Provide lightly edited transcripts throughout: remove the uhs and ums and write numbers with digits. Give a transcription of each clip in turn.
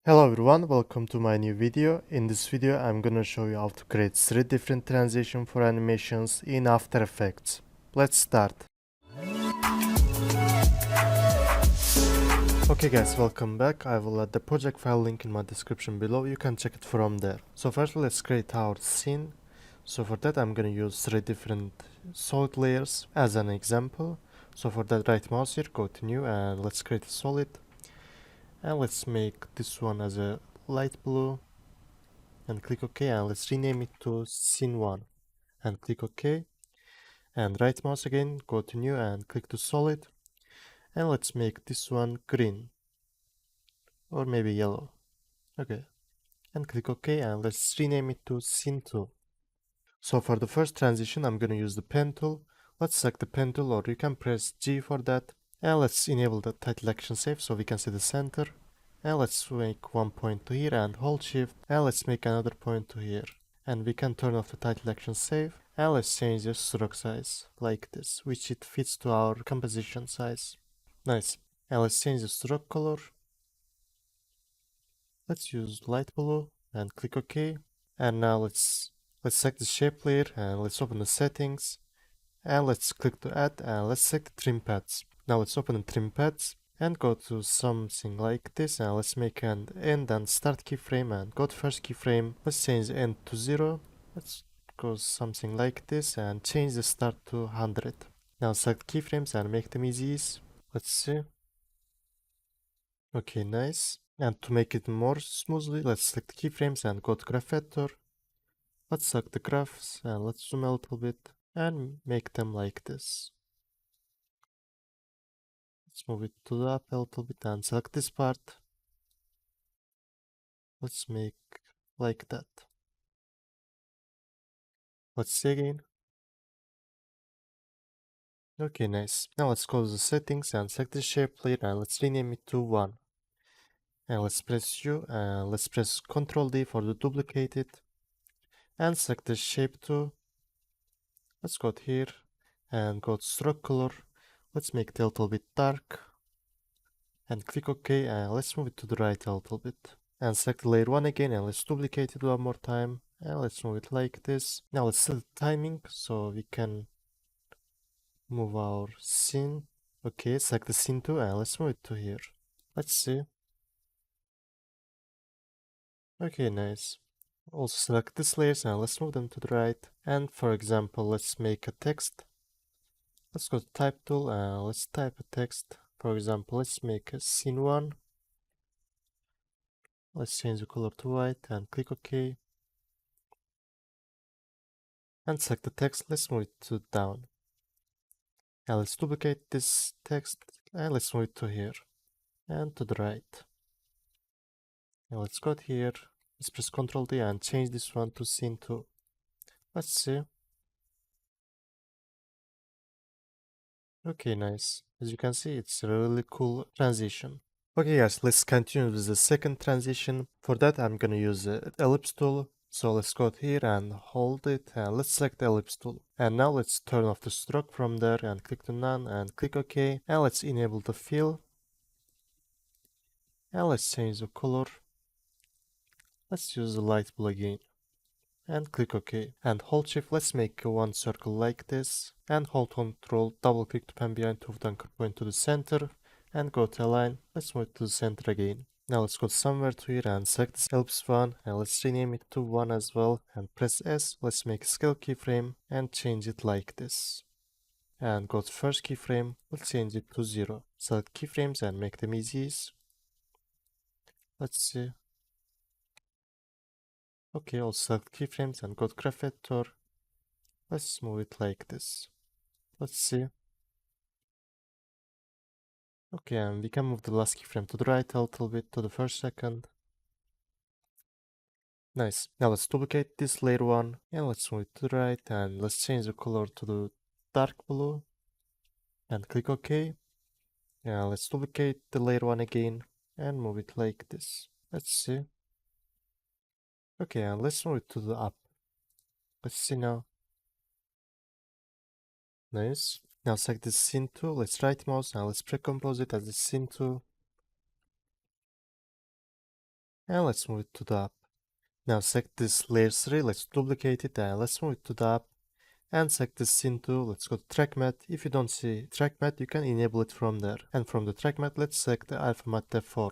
Hello everyone, welcome to my new video. In this video I'm gonna show you how to create 3 different transitions for animations in After Effects. Let's start. Okay guys, welcome back. I will add the project file link in my description below. You can check it from there. So first let's create our scene. So for that I'm gonna use 3 different solid layers as an example. So for that, right mouse here, go to new and let's create a solid. And let's make this one as a light blue. And click OK, and let's rename it to scene 1 and click OK, and right mouse again, go to new and click to solid, and let's make this one green or maybe yellow. Okay, and click OK, and let's rename it to scene 2. So for the first transition I'm gonna use the pen tool. Let's select the pen tool, or you can press G for that, and let's enable the title action save so we can see the center. And let's make one point to here and hold shift, and let's make another point to here. And we can turn off the title action save, and let's change the stroke size like this, which it fits to our composition size. Nice. And let's change the stroke color. Let's use light blue and click OK. And now let's select the shape layer and let's open the settings. And let's click to add and let's select the trim paths. Now let's open the trim paths and go to something like this, and let's make an end and start keyframe and go to first keyframe. Let's change the end to 0. Let's go something like this and change the start to 100. Now select keyframes and make them easy. Let's see. Okay, nice. And to make it more smoothly, let's select keyframes and go to graph editor. Let's select the graphs and let's zoom a little bit and make them like this. Let's move it to the up a little bit and select this part. Let's make like that. Let's see again. Okay, nice. Now let's go to the settings and select the shape layer and let's rename it to 1. And let's press U and let's press Ctrl D for the duplicate it. And select the shape tool. Let's go to here and go to stroke color. Let's make it a little bit dark. And click OK, and let's move it to the right a little bit. And select layer 1 again and let's duplicate it one more time. And let's move it like this. Now let's set the timing so we can move our scene. Okay, select the scene 2 and let's move it to here. Let's see. Okay, nice. Also select these layers and let's move them to the right. And for example, let's make a text. Let's go to type tool and let's type a text. For example, let's make a scene 1. Let's change the color to white and click OK. And select the text, let's move it to down. Now let's duplicate this text and let's move it to here and to the right. Now let's go here, let's press Ctrl D and change this one to scene 2. Let's see. Okay, nice. As you can see, it's a really cool transition. Okay guys, let's continue with the second transition. For that I'm gonna use the ellipse tool. So let's go here and hold it and let's select the ellipse tool. And now let's turn off the stroke from there and click to none and click OK. And let's enable the fill. And let's change the color. Let's use the light blue again. And click OK. And hold shift, let's make one circle like this. And hold Ctrl, double click to pan behind to anchor point to the center. And go to align. Let's move it to the center again. Now let's go somewhere to here and select this ellipse 1 and let's rename it to 1 as well and press S. Let's make a scale keyframe and change it like this. And go to first keyframe, let's change it to 0. Select keyframes and make them easy. Let's see. Okay, I'll select keyframes and go to graph editor. Let's move it like this. Let's see. Okay, and we can move the last keyframe to the right a little bit to the first second. Nice. Now let's duplicate this layer 1 and let's move it to the right and let's change the color to the dark blue and click OK. Now let's duplicate the layer 1 again and move it like this. Let's see. Okay, and let's move it to the up. Let's see now. Nice. Now select the scene 2, let's right mouse and let's pre-compose it as the scene 2. And let's move it to the up. Now select this layer 3, let's duplicate it and let's move it to the up. And select this scene 2, let's go to track matte. If you don't see track matte, you can enable it from there. And from the track matte, let's select the alpha matte 4.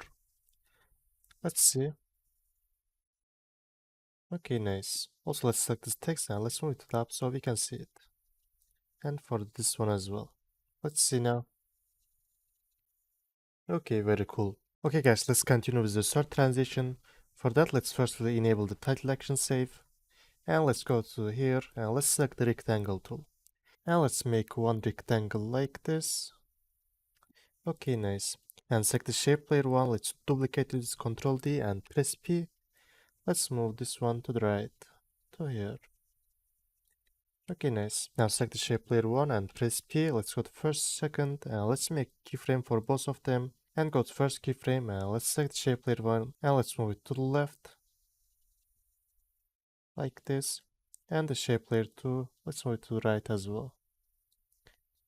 Let's see. Okay, nice. Also, let's select this text and let's move it to the up so we can see it. And for this one as well. Let's see now. Okay, very cool. Okay guys, let's continue with the third transition. For that, let's firstly enable the title action save. And let's go to here and let's select the rectangle tool. And let's make one rectangle like this. Okay, nice. And select the shape layer one, let's duplicate this, Ctrl D and press P. Let's move this one to the right, to here. Okay, nice. Now select the shape layer 1 and press P. Let's go to first, second, and let's make keyframe for both of them. And go to first keyframe and let's select the shape layer 1 and let's move it to the left. Like this. And the shape layer 2, let's move it to the right as well.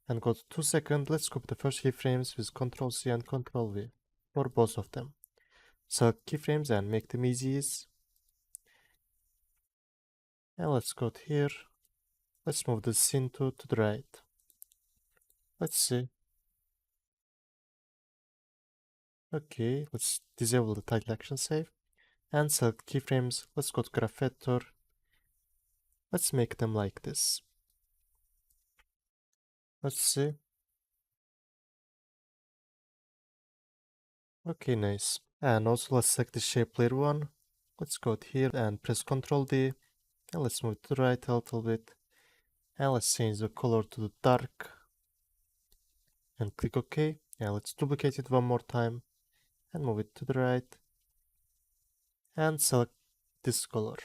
And go to 2 second, let's copy the first keyframes with Ctrl C and Ctrl V for both of them. Select keyframes and make them easies. And let's go to here. Let's move the scene 2 to the right. Let's see. Okay, let's disable the title action save and select keyframes. Let's go to graph vector. Let's make them like this. Let's see. Okay, nice. And also let's select the shape layer 1. Let's go to here and press Ctrl D. And let's move it to the right a little bit. And let's change the color to the dark. And click OK. And let's duplicate it one more time. And move it to the right. And select this color.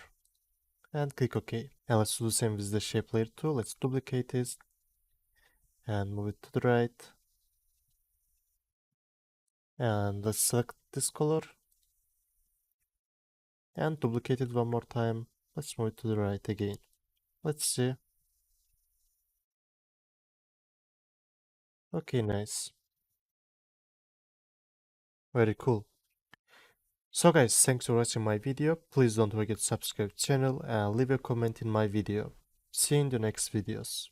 And click OK. And let's do the same with the shape layer 2. Let's duplicate this. And move it to the right. And let's select this color. And duplicate it one more time. Let's move it to the right again. Let's see. Okay, nice. Very cool. So guys, thanks for watching my video. Please don't forget to subscribe to the channel and leave a comment in my video. See you in the next videos.